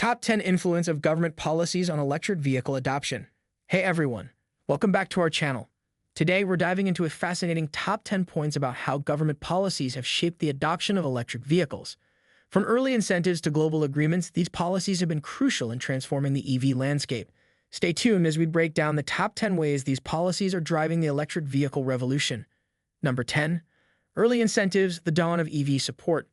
Top 10 Influence of Government Policies on Electric Vehicle Adoption. Hey everyone, welcome back to our channel. Today we're diving into a fascinating top 10 points about how government policies have shaped the adoption of electric vehicles. From early incentives to global agreements, these policies have been crucial in transforming the EV landscape. Stay tuned as we break down the top 10 ways these policies are driving the electric vehicle revolution. Number 10. Early incentives, the dawn of EV support.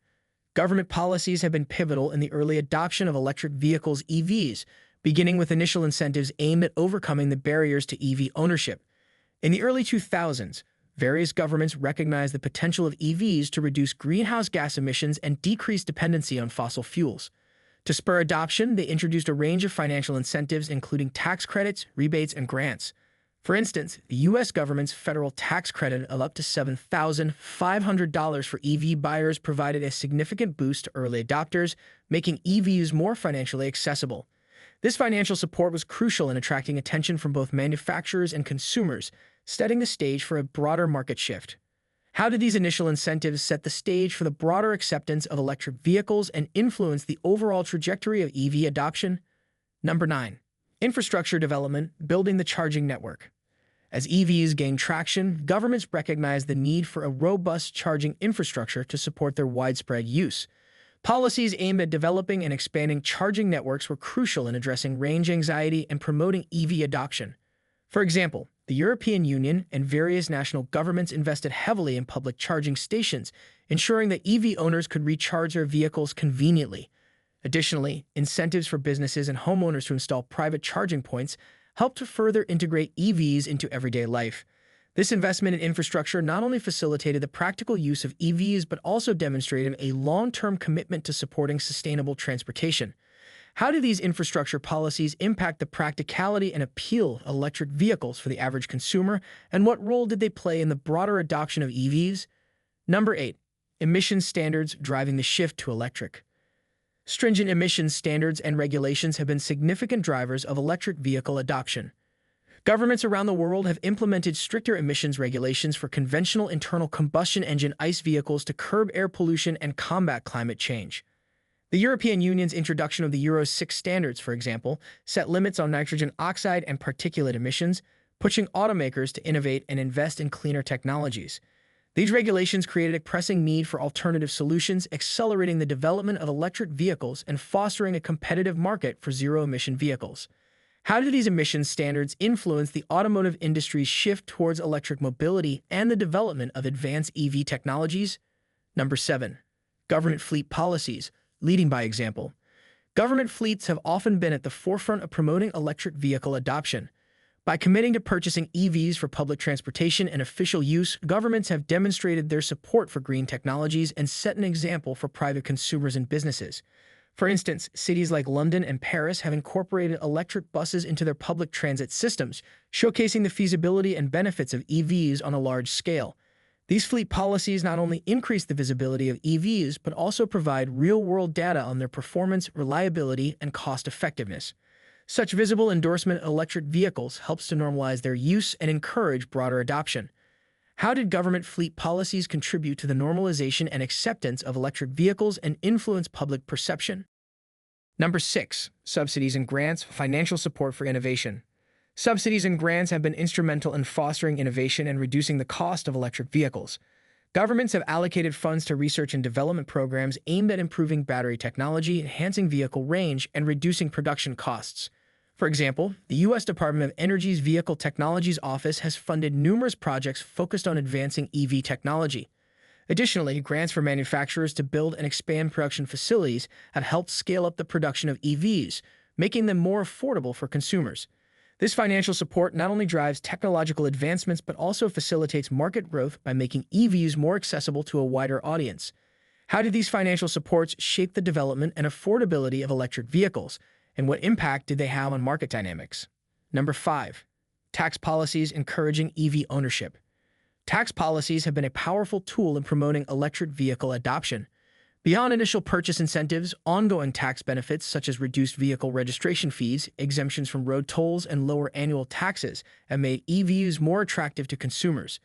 Government policies have been pivotal in the early adoption of electric vehicles (EVs), beginning with initial incentives aimed at overcoming the barriers to EV ownership. In the early 2000s, various governments recognized the potential of EVs to reduce greenhouse gas emissions and decrease dependency on fossil fuels. To spur adoption, they introduced a range of financial incentives, including tax credits, rebates, and grants. For instance, the U.S. government's federal tax credit of up to $7,500 for EV buyers provided a significant boost to early adopters, making EVs more financially accessible. This financial support was crucial in attracting attention from both manufacturers and consumers, setting the stage for a broader market shift. How did these initial incentives set the stage for the broader acceptance of electric vehicles and influence the overall trajectory of EV adoption? Number 9. Infrastructure development, building the charging network. As EVs gain traction, governments recognize the need for a robust charging infrastructure to support their widespread use. Policies aimed at developing and expanding charging networks were crucial in addressing range anxiety and promoting EV adoption. For example, the European Union and various national governments invested heavily in public charging stations, ensuring that EV owners could recharge their vehicles conveniently. Additionally, incentives for businesses and homeowners to install private charging points helped to further integrate EVs into everyday life. This investment in infrastructure not only facilitated the practical use of EVs but also demonstrated a long-term commitment to supporting sustainable transportation. How do these infrastructure policies impact the practicality and appeal of electric vehicles for the average consumer, and what role did they play in the broader adoption of EVs? Number 8. Emission standards driving the shift to electric. Stringent emissions standards and regulations have been significant drivers of electric vehicle adoption. Governments around the world have implemented stricter emissions regulations for conventional internal combustion engine ICE vehicles to curb air pollution and combat climate change. The European Union's introduction of the Euro 6 standards, for example, set limits on nitrogen oxide and particulate emissions, pushing automakers to innovate and invest in cleaner technologies. These regulations created a pressing need for alternative solutions, accelerating the development of electric vehicles and fostering a competitive market for zero-emission vehicles. How do these emissions standards influence the automotive industry's shift towards electric mobility and the development of advanced EV technologies? Number 7. Government fleet policies, leading by example. Government fleets have often been at the forefront of promoting electric vehicle adoption. By committing to purchasing EVs for public transportation and official use, governments have demonstrated their support for green technologies and set an example for private consumers and businesses. For instance, cities like London and Paris have incorporated electric buses into their public transit systems, showcasing the feasibility and benefits of EVs on a large scale. These fleet policies not only increase the visibility of EVs, but also provide real-world data on their performance, reliability, and cost-effectiveness. Such visible endorsement of electric vehicles helps to normalize their use and encourage broader adoption. How did government fleet policies contribute to the normalization and acceptance of electric vehicles and influence public perception? Number 6. Subsidies and grants, financial support for innovation. Subsidies and grants have been instrumental in fostering innovation and reducing the cost of electric vehicles. Governments have allocated funds to research and development programs aimed at improving battery technology, enhancing vehicle range, and reducing production costs. For example, the U.S. Department of Energy's Vehicle Technologies Office has funded numerous projects focused on advancing EV technology. Additionally, grants for manufacturers to build and expand production facilities have helped scale up the production of EVs, making them more affordable for consumers. This financial support not only drives technological advancements but also facilitates market growth by making EVs more accessible to a wider audience. How did these financial supports shape the development and affordability of electric vehicles, and what impact did they have on market dynamics? Number 5. Tax policies encouraging EV ownership. Tax policies have been a powerful tool in promoting electric vehicle adoption. Beyond initial purchase incentives, ongoing tax benefits such as reduced vehicle registration fees, exemptions from road tolls, and lower annual taxes have made EVs more attractive to consumers.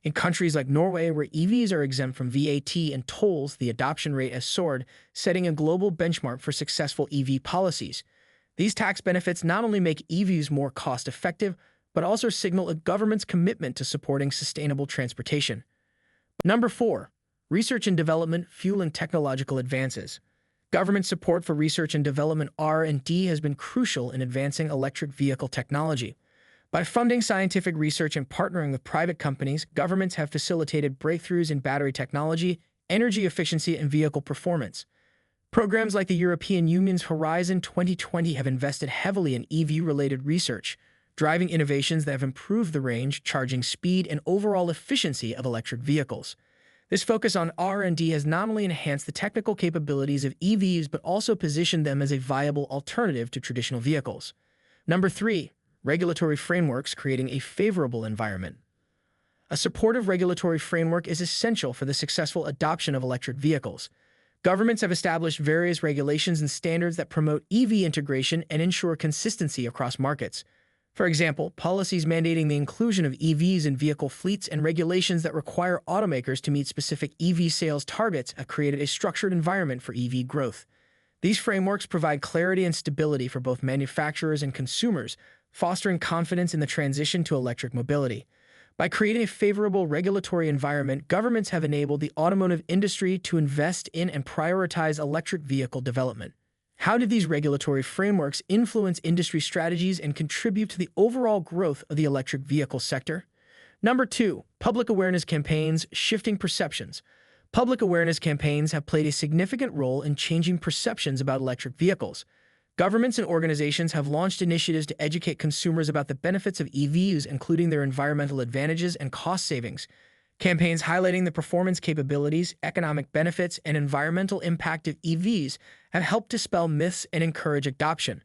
In countries like Norway, where EVs are exempt from VAT and tolls, the adoption rate has soared, setting a global benchmark for successful EV policies. These tax benefits not only make EVs more cost-effective, but also signal a government's commitment to supporting sustainable transportation. Number 4. Research and development fueling technological advances. Government support for research and development (R&D) has been crucial in advancing electric vehicle technology. By funding scientific research and partnering with private companies, governments have facilitated breakthroughs in battery technology, energy efficiency, and vehicle performance. Programs like the European Union's Horizon 2020 have invested heavily in EV-related research, driving innovations that have improved the range, charging speed, and overall efficiency of electric vehicles. This focus on R&D has not only enhanced the technical capabilities of EVs, but also positioned them as a viable alternative to traditional vehicles. Number 3. Regulatory frameworks creating a favorable environment. A supportive regulatory framework is essential for the successful adoption of electric vehicles. Governments have established various regulations and standards that promote EV integration and ensure consistency across markets. For example, policies mandating the inclusion of EVs in vehicle fleets and regulations that require automakers to meet specific EV sales targets have created a structured environment for EV growth. These frameworks provide clarity and stability for both manufacturers and consumers, fostering confidence in the transition to electric mobility. By creating a favorable regulatory environment, governments have enabled the automotive industry to invest in and prioritize electric vehicle development. How did these regulatory frameworks influence industry strategies and contribute to the overall growth of the electric vehicle sector? Number 2. Public awareness campaigns shifting perceptions. Public awareness campaigns have played a significant role in changing perceptions about electric vehicles. Governments and organizations have launched initiatives to educate consumers about the benefits of EVs, including their environmental advantages and cost savings. Campaigns highlighting the performance capabilities, economic benefits, and environmental impact of EVs have helped dispel myths and encourage adoption.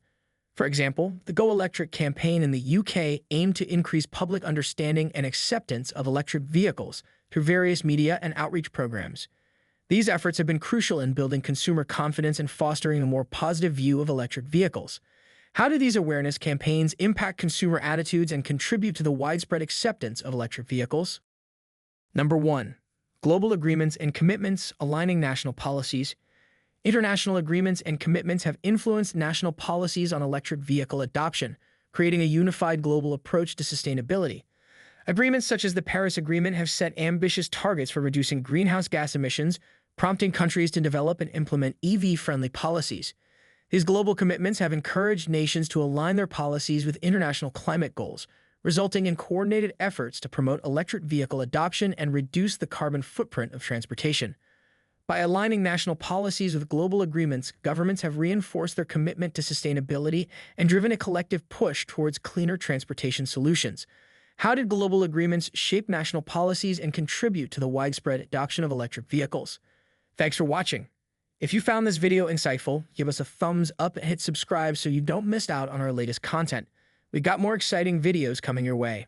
For example, the Go Electric campaign in the UK aimed to increase public understanding and acceptance of electric vehicles through various media and outreach programs. These efforts have been crucial in building consumer confidence and fostering a more positive view of electric vehicles. How do these awareness campaigns impact consumer attitudes and contribute to the widespread acceptance of electric vehicles? Number 1. Global agreements and commitments aligning national policies. International agreements and commitments have influenced national policies on electric vehicle adoption, creating a unified global approach to sustainability. Agreements such as the Paris Agreement have set ambitious targets for reducing greenhouse gas emissions, prompting countries to develop and implement EV-friendly policies. These global commitments have encouraged nations to align their policies with international climate goals, resulting in coordinated efforts to promote electric vehicle adoption and reduce the carbon footprint of transportation. By aligning national policies with global agreements, governments have reinforced their commitment to sustainability and driven a collective push towards cleaner transportation solutions. How did global agreements shape national policies and contribute to the widespread adoption of electric vehicles? Thanks for watching. If you found this video insightful, give us a thumbs up and hit subscribe so you don't miss out on our latest content. We've got more exciting videos coming your way.